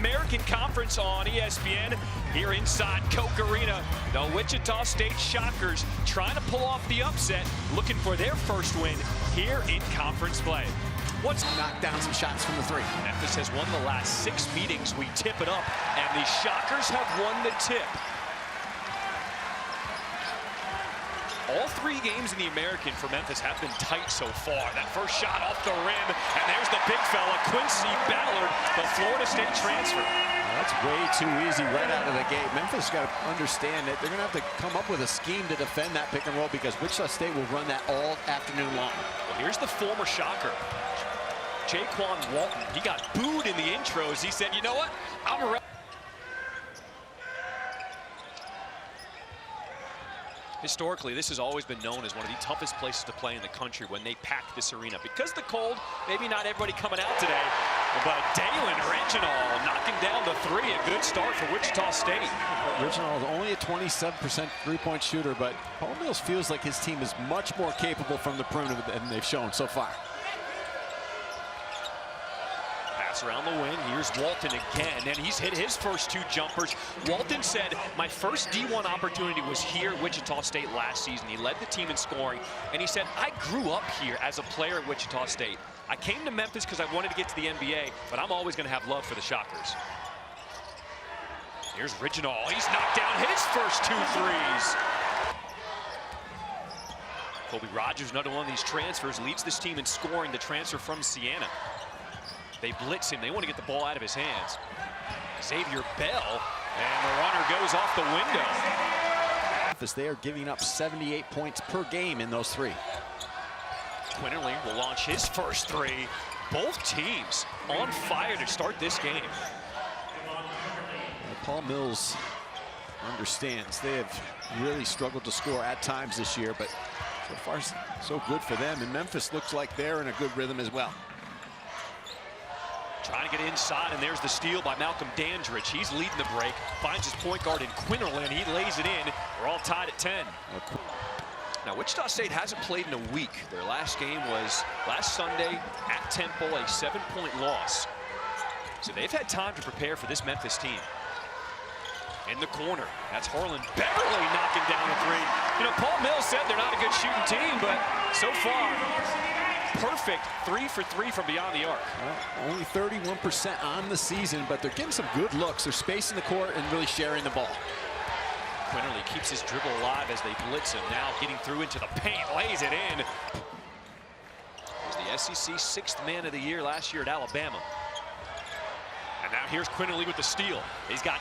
American Conference on ESPN here inside Coke Arena. The Wichita State Shockers trying to pull off the upset, looking for their first win here in conference play. What's knocked down some shots from the three. Memphis has won the last 6 meetings. We tip it up, and the Shockers have won the tip. All 3 games in the American for Memphis have been tight so far. That first shot off the rim, and there's the big fella, Quincy Ballard, the Florida State transfer. That's way too easy right out of the gate. Memphis got to understand that they're going to have to come up with a scheme to defend that pick and roll, because Wichita State will run that all afternoon long. Well, here's the former Shocker, Jaquan Walton. He got booed in the intros. He said, you know what, I'm ready. Historically, this has always been known as one of the toughest places to play in the country when they pack this arena. Because of the cold, maybe not everybody coming out today, but Dalen Reginald knocking down the 3. A good start for Wichita State. Reginald is only a 27% three-point shooter, but Paul Mills feels like his team is much more capable from the perimeter than they've shown so far. Around the wing, here's Walton again, and he's hit his first 2 jumpers. Walton said, my first D1 opportunity was here at Wichita State last season. He led the team in scoring, and he said, I grew up here as a player at Wichita State. I came to Memphis because I wanted to get to the NBA, but I'm always going to have love for the Shockers. Here's Reginald. He's knocked down his first 2 threes. Kobe Rogers, another one of these transfers, leads this team in scoring, the transfer from Siena. They blitz him. They want to get the ball out of his hands. Xavier Bell, and the runner goes off the window. They are giving up 78 points per game in those 3. Quinterly will launch his first 3. Both teams on fire to start this game. Well, Paul Mills understands they have really struggled to score at times this year, but so far so good for them. And Memphis looks like they're in a good rhythm as well. Trying to get inside, and there's the steal by Malcolm Dandridge. He's leading the break, finds his point guard in Quinterly, and he lays it in. We're all tied at 10. Now, Wichita State hasn't played in a week. Their last game was last Sunday at Temple, a 7-point loss. So they've had time to prepare for this Memphis team. In the corner, that's Harlan Beverly knocking down the 3. You know, Paul Mills said they're not a good shooting team, but so far, perfect 3 for 3 from beyond the arc. Well, only 31% on the season, but they're getting some good looks. They're spacing the court and really sharing the ball. Quinterly keeps his dribble alive as they blitz him. Now getting through into the paint, lays it in. He was the SEC 6th man of the year last year at Alabama. And now here's Quinterly with the steal. He's got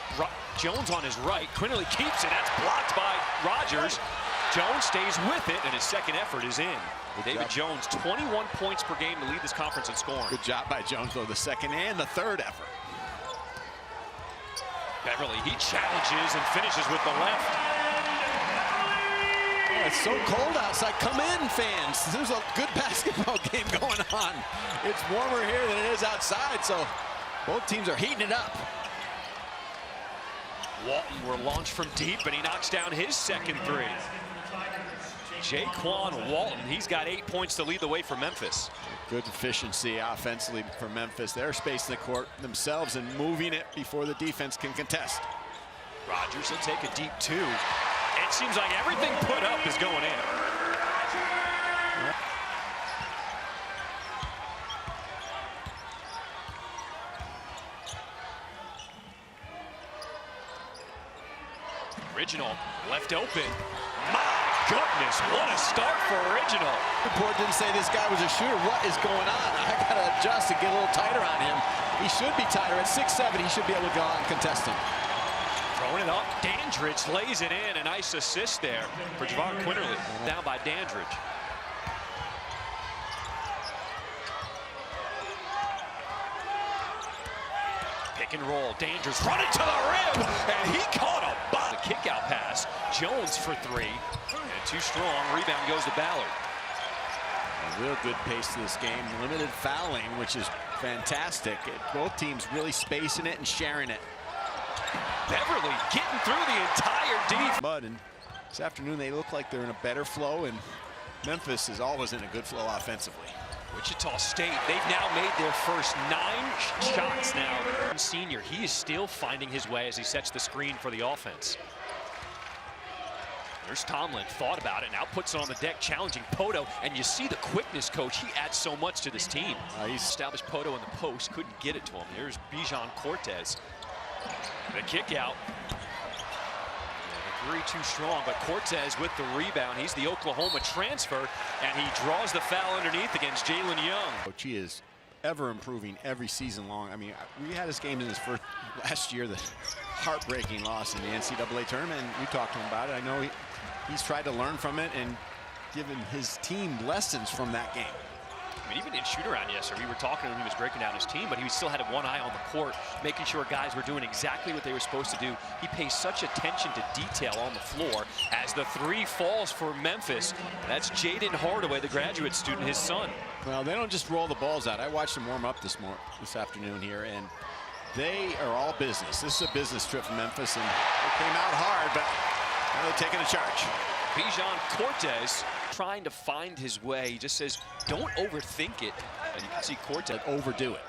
Jones on his right. Quinterly keeps it. That's blocked by Rogers. Jones stays with it, and his second effort is in. David Jones, 21 points per game to lead this conference in scoring. Good job by Jones, though, the second and the third effort. Beverly, he challenges and finishes with the left. Oh, it's so cold outside. Come in, fans. There's a good basketball game going on. It's warmer here than it is outside, so both teams are heating it up. Walton will launch from deep, and he knocks down his second 3. Jaquan Walton, he's got 8 points to lead the way for Memphis. Good efficiency offensively for Memphis. They're spacing the court themselves and moving it before the defense can contest. Rogers will take a deep 2. It seems like everything put up is going in. Reginald left open. My goodness, what a start for Reginald. The report didn't say this guy was a shooter. What is going on? I got to adjust and get a little tighter on him. He should be tighter. At 6'7", he should be able to go out and contest him. Throwing it up. Dandridge lays it in. A nice assist there for Javon Quinterly. Down by Dandridge. Pick and roll. Dandridge running to the rim, and he caught a bomb. The kick-out pass. Jones for 3, and too strong. Rebound goes to Ballard. A real good pace to this game. Limited fouling, which is fantastic. Both teams really spacing it and sharing it. Beverly getting through the entire defense. And this afternoon they look like they're in a better flow, and Memphis is always in a good flow offensively. Wichita State, they've now made their first 9 shots now. Senior, he is still finding his way as he sets the screen for the offense. There's Tomlin, thought about it, now puts it on the deck, challenging Poto, and you see the quickness, coach. He adds so much to this team. He's established Poto in the post, couldn't get it to him. There's Bijan Cortez. The kick out. Three too strong, but Cortez with the rebound. He's the Oklahoma transfer, and he draws the foul underneath against Jalen Young. Coach, he is ever improving every season long. I mean, we had his game in his first last year, the heartbreaking loss in the NCAA tournament, and we talked to him about it. I know he's tried to learn from it and given his team lessons from that game. I mean, even in shoot-around yesterday, we were talking to him, he was breaking down his team, but he still had one eye on the court, making sure guys were doing exactly what they were supposed to do. He pays such attention to detail on the floor as the three falls for Memphis. That's Jaden Hardaway, the graduate student, his son. Well, they don't just roll the balls out. I watched them warm up this afternoon here, and they are all business. This is a business trip from Memphis, and they came out hard, but now they're taking a charge. Bijan Cortez trying to find his way. He just says, don't overthink it. And you can see Cortez overdo it.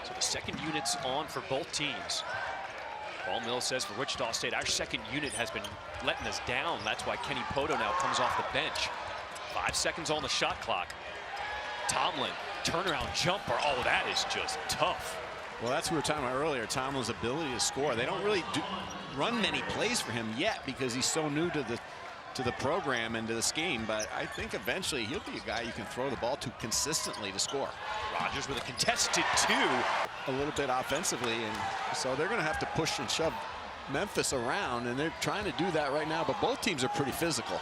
So the second unit's on for both teams. Paul Mills says for Wichita State, our second unit has been letting us down. That's why Kenny Poto now comes off the bench. 5 seconds on the shot clock. Tomlin, turnaround jumper. Oh, that is just tough. Well, that's what we were talking about earlier, Tomlin's ability to score. They don't really run many plays for him yet because he's so new to the program and to the scheme, but I think eventually he'll be a guy you can throw the ball to consistently to score. Rogers with a contested 2. A little bit offensively, and so they're going to have to push and shove Memphis around, and they're trying to do that right now, but both teams are pretty physical.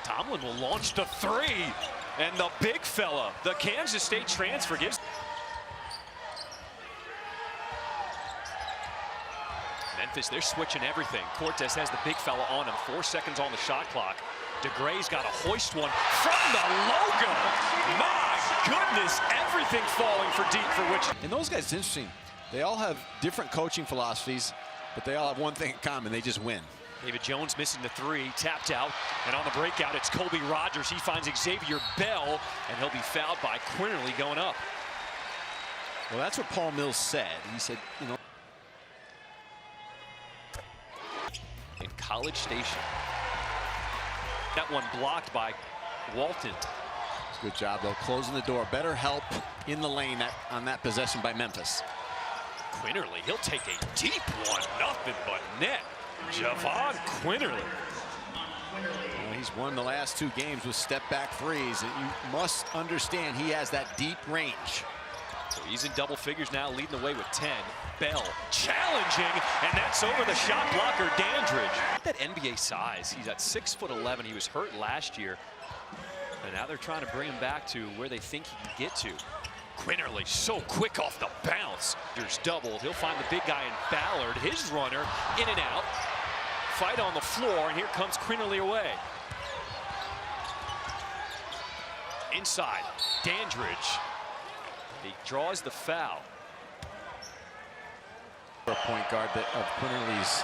Tomlin will launch the 3, and the big fella, the Kansas State transfer, gives. Memphis, they're switching everything. Cortez has the big fella on him. 4 seconds on the shot clock. DeGray's got to hoist one from the logo. My goodness, everything falling for deep for Wichita. And those guys, it's interesting. They all have different coaching philosophies, but they all have one thing in common. They just win. David Jones missing the 3, tapped out, and on the breakout, it's Colby Rogers. He finds Xavier Bell, and he'll be fouled by Quinterly going up. Well, that's what Paul Mills said. He said, you know, in College Station. That one blocked by Walton. Good job, though, closing the door. Better help in the lane on that possession by Memphis. Quinterly, he'll take a deep one. Nothing but net. Javon Quinterly. Well, he's won the last 2 games with step-back threes. And you must understand he has that deep range. So he's in double figures now, leading the way with 10. Bell challenging, and that's over the shot blocker, Dandridge. That NBA size, he's at 6'11". He was hurt last year, and now they're trying to bring him back to where they think he can get to. Quinterly so quick off the bounce. There's doubled. He'll find the big guy in Ballard. His runner in and out. Fight on the floor, and here comes Quinterly away. Inside, Dandridge. He draws the foul. A point guard of Quinterly's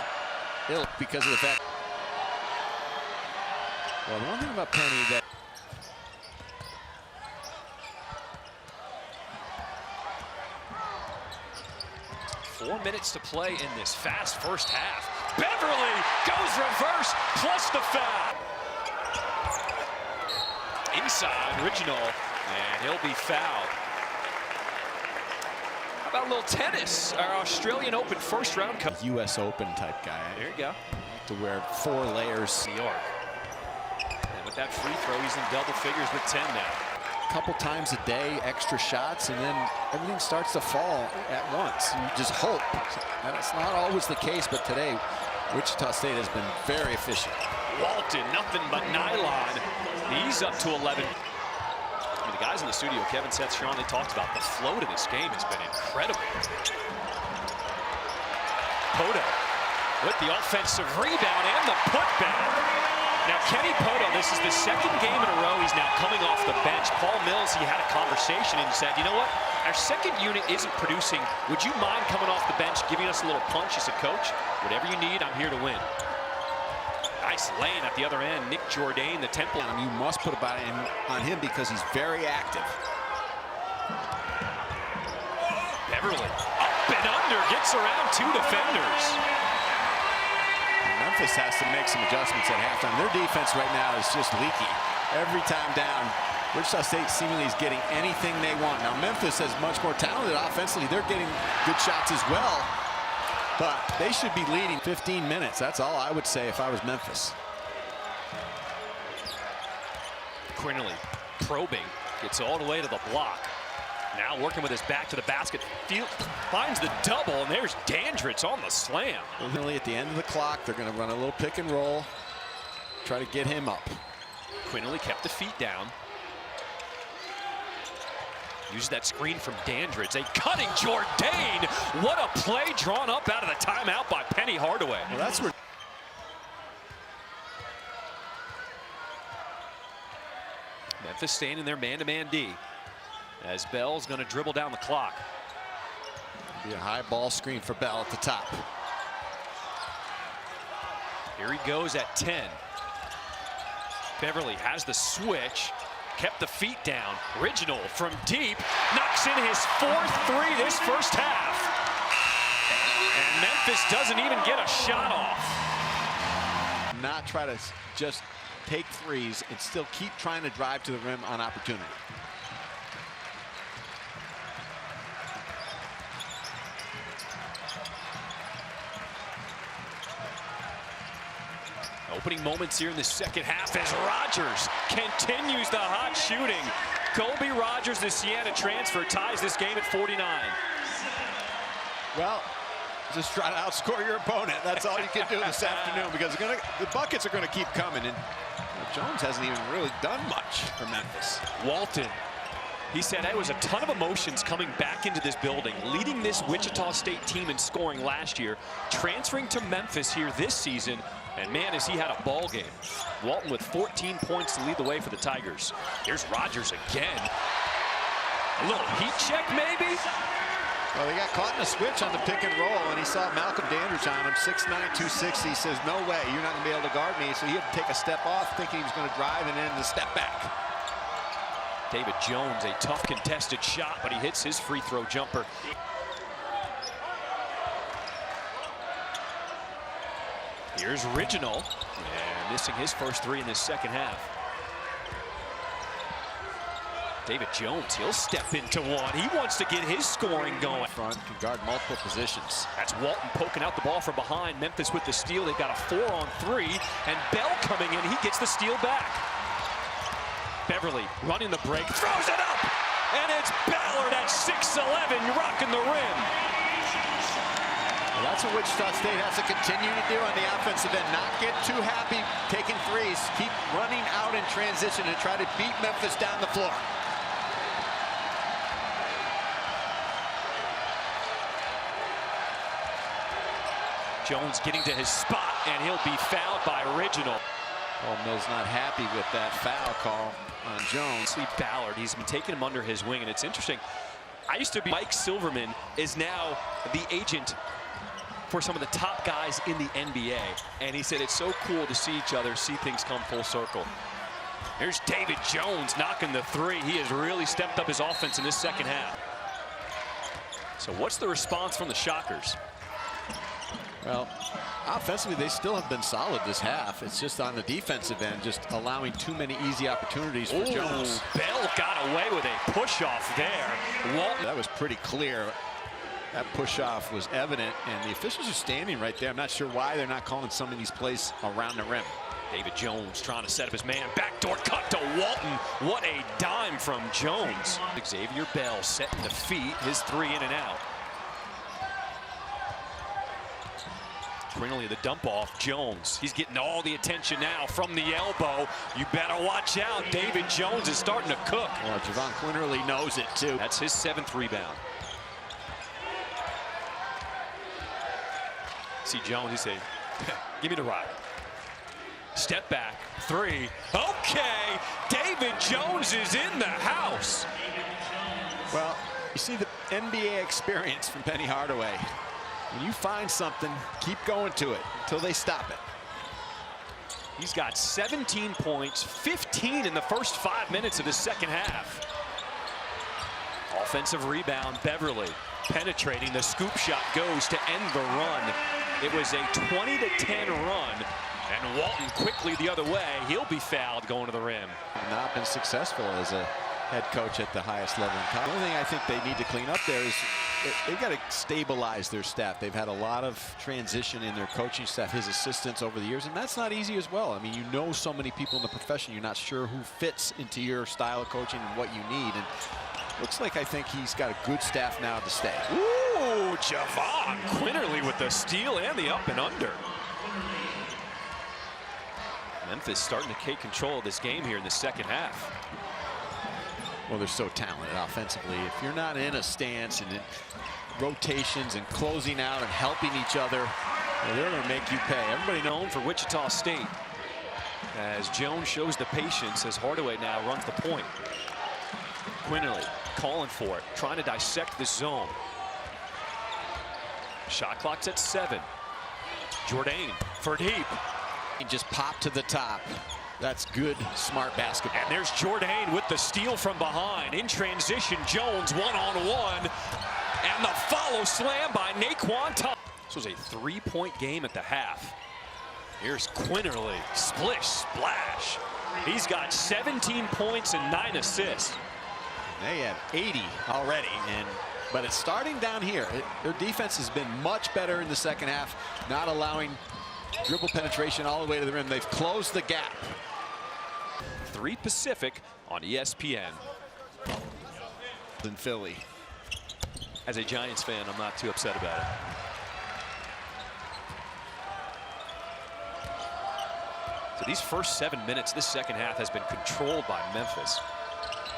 ilk because of the fact. Well, the one thing about Penny that 4 minutes to play in this fast first half. Beverly goes reverse plus the foul. Inside, Original, and he'll be fouled. How about a little tennis? Our Australian Open first round cup. U.S. Open type guy. There you go. To wear 4 layers. New York. And with that free throw, he's in double figures with 10 now. A couple times a day, extra shots, and then everything starts to fall at once. You just hope. That's not always the case, but today, Wichita State has been very efficient. Walton, nothing but nylon. He's up to 11. The guys in the studio, Kevin, Seth, Sean, they talked about the flow to this game has been incredible. Poto with the offensive rebound and the putback. Now, Kenny Poto, this is the second game in a row he's now coming off the bench. Paul Mills, he had a conversation and said, you know what? Our second unit isn't producing. Would you mind coming off the bench, giving us a little punch? He said, Coach, whatever you need, I'm here to win. Nice lane at the other end. Nick Jourdain, the Temple. You must put a body on him because he's very active. Beverly up and under, gets around 2 defenders. Memphis has to make some adjustments at halftime. Their defense right now is just leaky. Every time down, Wichita State seemingly is getting anything they want. Now Memphis is much more talented offensively. They're getting good shots as well. But they should be leading 15 minutes. That's all I would say if I was Memphis. Quinerly probing, gets all the way to the block. Now working with his back to the basket, finds the double, and there's Dandridge on the slam. Really at the end of the clock, they're going to run a little pick and roll, try to get him up. Quinerly kept the feet down. Uses that screen from Dandridge. A cutting Jourdain. What a play drawn up out of the timeout by Penny Hardaway. Well, that's where Memphis staying in their man-to-man D. As Bell's going to dribble down the clock. Be a high ball screen for Bell at the top. Here he goes at 10. Beverly has the switch. Kept the feet down. Original from deep. Knocks in his 4th 3 this first half. And Memphis doesn't even get a shot off. Not try to just take threes and still keep trying to drive to the rim on opportunity. Opening moments here in the second half as Rogers continues the hot shooting. Colby Rogers, the Siena transfer, ties this game at 49. Well, just try to outscore your opponent. That's all you can do this afternoon because the buckets are going to keep coming. And Jones hasn't even really done much for Memphis. Walton, he said there was a ton of emotions coming back into this building, leading this Wichita State team in scoring last year, transferring to Memphis here this season. And man, has he had a ball game. Walton with 14 points to lead the way for the Tigers. Here's Rogers again. A little heat check, maybe? Well, they got caught in a switch on the pick and roll, and he saw Malcolm Dandridge on him, 6'9", 260. He says, no way, you're not going to be able to guard me. So he had to take a step off, thinking he was going to drive, and then the step back. David Jones, a tough contested shot, but he hits his free throw jumper. Here's Original, and missing his first 3 in this second half. David Jones, he'll step into one. He wants to get his scoring going. Front can guard multiple positions. That's Walton poking out the ball from behind. Memphis with the steal. They've got a 4-on-3, and Bell coming in. He gets the steal back. Beverly running the break, throws it up, and it's Ballard at 6'11", rocking the rim. Well, that's what Wichita State has to continue to do on the offensive end. Not get too happy taking threes. Keep running out in transition and try to beat Memphis down the floor. Jones getting to his spot, and he'll be fouled by Original. Paul Mills not happy with that foul call on Jones. Ballard, he's been taking him under his wing, and it's interesting. I used to be, Mike Silverman is now the agent for some of the top guys in the NBA. And he said it's so cool to see each other, see things come full circle. Here's David Jones knocking the 3. He has really stepped up his offense in this second half. So what's the response from the Shockers? Well, offensively, they still have been solid this half. It's just on the defensive end, just allowing too many easy opportunities for Jones. Bell got away with a push-off there. Walton. That was pretty clear. That push-off was evident, and the officials are standing right there. I'm not sure why they're not calling some of these plays around the rim. David Jones trying to set up his man. Backdoor cut to Walton. What a dime from Jones. Xavier Bell setting the feet. His 3 in and out. Quinerly the dump off. Jones. He's getting all the attention now from the elbow. You better watch out. David Jones is starting to cook. Well, Javon Quinerly knows it too. That's his 7th rebound. See Jones, he say, give me the rock. Step back, 3. Okay, David Jones is in the house. Well, you see the NBA experience from Penny Hardaway. When you find something, keep going to it until they stop it. He's got 17 points, 15 in the first 5 minutes of the second half. Offensive rebound, Beverly penetrating. The scoop shot goes to end the run. It was a 20-10 run, and Walton quickly the other way. He'll be fouled going to the rim. Not been successful as a head coach at the highest level in college. The only thing I think they need to clean up there is they've got to stabilize their staff. They've had a lot of transition in their coaching staff, his assistants over the years, and that's not easy as well. I mean, you know so many people in the profession, you're not sure who fits into your style of coaching and what you need. And looks like I think he's got a good staff now to stay. Ooh, Javon Quinterly with the steal and the up and under. Memphis starting to take control of this game here in the second half. Well, they're so talented offensively. If you're not in a stance and rotations and closing out and helping each other, well, they're going to make you pay. Everybody known for Wichita State. As Jones shows the patience as Hardaway now runs the point. Quinterly calling for it, trying to dissect the zone. Shot clock's at 7. Jourdain for deep. He just popped to the top. That's good, smart basketball. And there's Jourdain with the steal from behind. In transition, Jones one-on-one. And the follow slam by Naquan Thomas. This was a 3-point game at the half. Here's Quinterly. Splish, splash. He's got 17 points and 9 assists. They have 80 already, but it's starting down here. Their defense has been much better in the second half, not allowing dribble penetration all the way to the rim. They've closed the gap. 3 Pacific on ESPN. In Philly. As a Giants fan, I'm not too upset about it. So these first 7 minutes, this second half has been controlled by Memphis.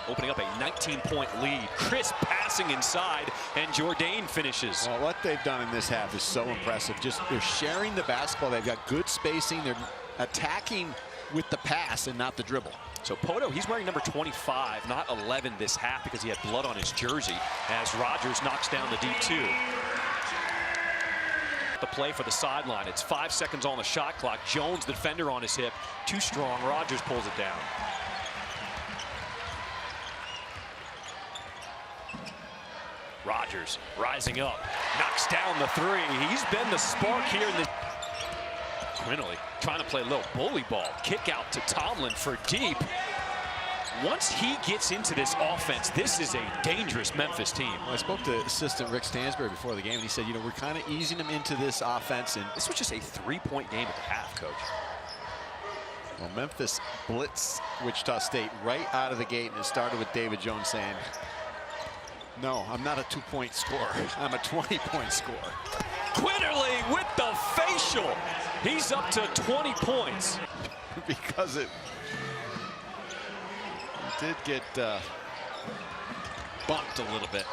Opening up a 19-point lead. Crisp passing inside, and Jourdain finishes. Well, what they've done in this half is so impressive. Just they're sharing the basketball. They've got good spacing. They're attacking with the pass and not the dribble. So Poto, he's wearing number 25, not 11 this half because he had blood on his jersey as Rogers knocks down the deep 2. The play for the sideline. It's 5 seconds on the shot clock. Jones, the defender on his hip. Too strong. Rogers pulls it down. Rogers rising up, knocks down the 3. He's been the spark here in the. Quinterly trying to play a little bully ball. Kick out to Tomlin for deep. Once he gets into this offense, this is a dangerous Memphis team. Well, I spoke to assistant Rick Stansbury before the game, and he said, you know, we're kind of easing them into this offense. And this was just a 3-point game at the half, Coach. Well, Memphis blitzed Wichita State right out of the gate, and it started with David Jones saying, no, I'm not a 2-point scorer. I'm a 20-point scorer. Quinterly with the facial. He's up to 20 points. Because it did get bumped a little bit.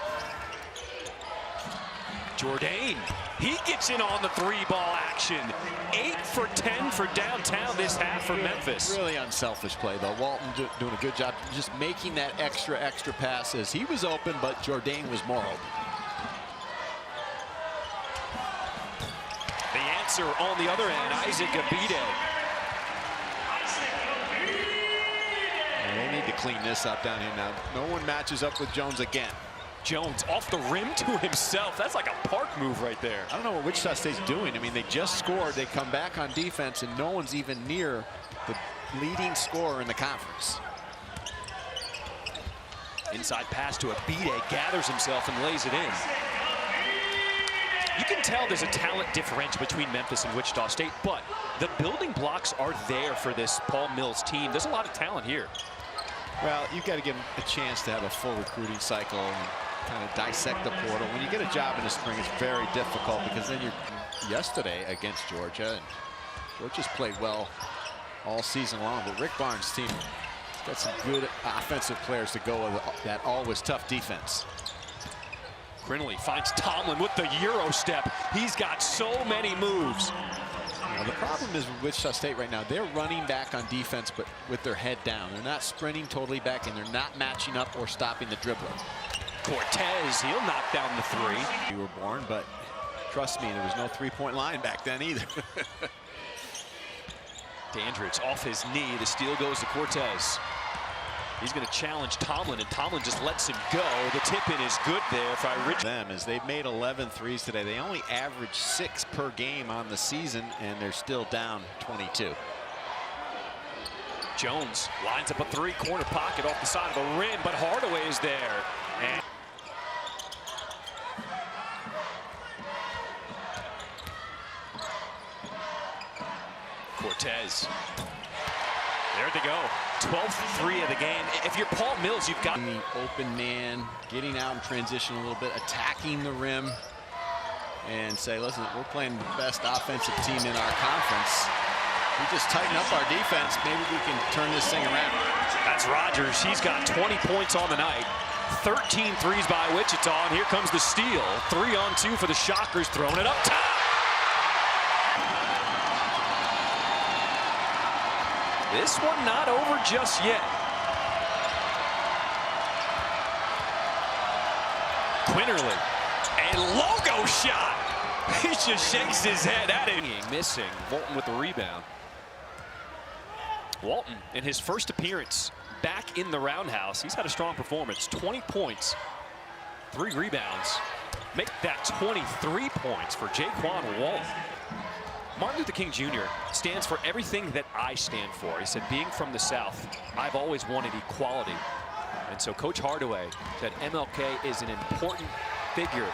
Jourdain, he gets in on the 3-ball action. 8 for 10 for downtown this half for Memphis. Really unselfish play, though. Walton doing a good job just making that extra pass as he was open, but Jourdain was more open. The answer on the other end, Isaac Abide. They need to clean this up down here now. No one matches up with Jones again. Jones off the rim to himself. That's like a park move right there. I don't know what Wichita State's doing. I mean, they just scored. They come back on defense, and no one's even near the leading scorer in the conference. Inside pass to Abide, gathers himself and lays it in. You can tell there's a talent differential between Memphis and Wichita State, but the building blocks are there for this Paul Mills team. There's a lot of talent here. Well, you've got to give them a chance to have a full recruiting cycle and kind of dissect the portal. When you get a job in the spring, it's very difficult because then you're yesterday against Georgia, and Georgia's played well all season long, but Rick Barnes' team has got some good offensive players to go with that always tough defense. Quinterly finds Tomlin with the Euro step. He's got so many moves. You know, the problem is with Wichita State right now, they're running back on defense, but with their head down. They're not sprinting totally back, and they're not matching up or stopping the dribbler. Cortez, he'll knock down the 3. You were born, but trust me, there was no 3-point line back then either. Dandridge off his knee. The steal goes to Cortez. He's going to challenge Tomlin, and Tomlin just lets him go. The tip-in is good there for them as they've made 11 threes today. They only average 6 per game on the season, and they're still down 22. Jones lines up a three-corner pocket off the side of the rim, but Hardaway is there. And Cortez. There they go. 12th three of the game. If you're Paul Mills, you've got the open man, getting out in transition a little bit, attacking the rim, and say, listen, we're playing the best offensive team in our conference. We just tighten up our defense. Maybe we can turn this thing around. That's Rogers. He's got 20 points on the night. 13 threes by Wichita, and here comes the steal. 3-on-2 for the Shockers, throwing it up top. This one not over just yet. Quinterly, a logo shot. He just shakes his head at it. Missing, Walton with the rebound. Walton, in his first appearance back in the Roundhouse, he's had a strong performance. 20 points, 3 rebounds. Make that 23 points for Jaquan Walton. Martin Luther King Jr. stands for everything that I stand for. He said, being from the South, I've always wanted equality. And so Coach Hardaway said MLK is an important figure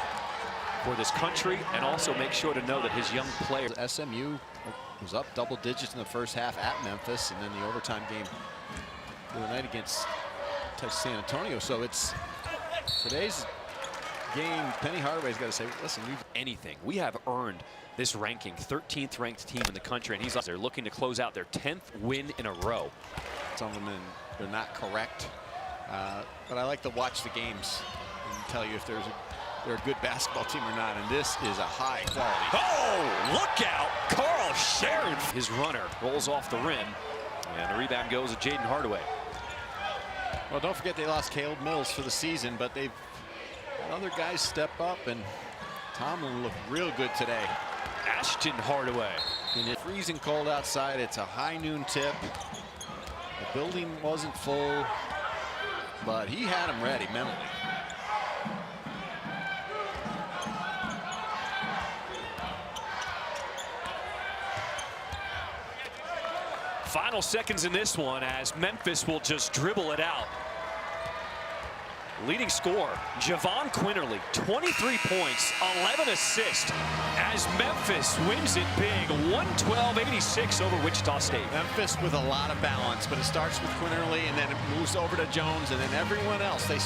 for this country, and also make sure to know that his young players. SMU was up double digits in the first half at Memphis, and then the overtime game the other night against San Antonio. So it's today's game. Penny Hardaway's got to say, listen, we have earned this ranking, 13th ranked team in the country, and they're looking to close out their 10th win in a row. Some of them, they're not correct, but I like to watch the games and tell you if they're a good basketball team or not, and this is a high quality. Oh, look out! Carl Sharon. His runner rolls off the rim, and the rebound goes to Jaden Hardaway. Well, don't forget they lost Caleb Mills for the season, but they've had other guys step up, and Tomlin looked real good today. Ashton Hardaway. And it's freezing cold outside. It's a high noon tip. The building wasn't full, but he had them ready mentally. Final seconds in this one as Memphis will just dribble it out. Leading scorer, Javon Quinterly, 23 points, 11 assists, as Memphis wins it big, 112-86 over Wichita State. Memphis with a lot of balance, but it starts with Quinterly, and then it moves over to Jones, and then everyone else. They